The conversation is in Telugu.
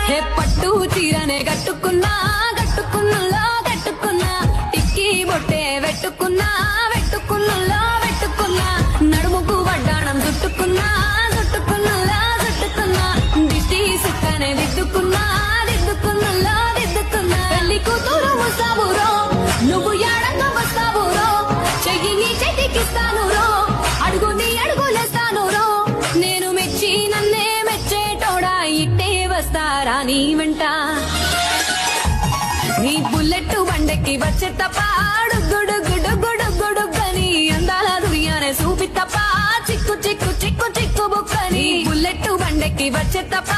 హే పట్టు చీరనే కట్టుకున్నా కట్టుకున్నులో కట్టుకున్నా టిక్కీ బొట్టే వెట్టుకున్నా వెట్టుకున్నులో వెట్టుకున్నా నడుముకు వడ్డాణం చుట్టుకున్నా చుట్టుకున్నులో చుట్టుకున్నా దిష్టి సుక్కనే దిద్దుకున్నా దిద్దుకున్నులో దిద్దుకున్నా పెళ్లి కూతురు ముస్తాబురో నువ్వు ఏడంగా వస్తావురో చెయ్యి చెయ్యికిస్తాను రో అడుగు నీ అడుగులేస్తాను రో నేను మెచ్చి నన్నే మెచ్చేటోడా ఇట్టే వస్తారా నీ వెంట నీ బుల్లెట్ బండెక్కి వచ్చే తప్ప గుడుగుడుగుడుగుడుగుడుగని అందాల దుర్యానే చూపి తప్ప చిక్కు చిక్కు చిక్కు చిక్కు బుక్కని బుల్లెట్ బండెక్కి వచ్చే తప్ప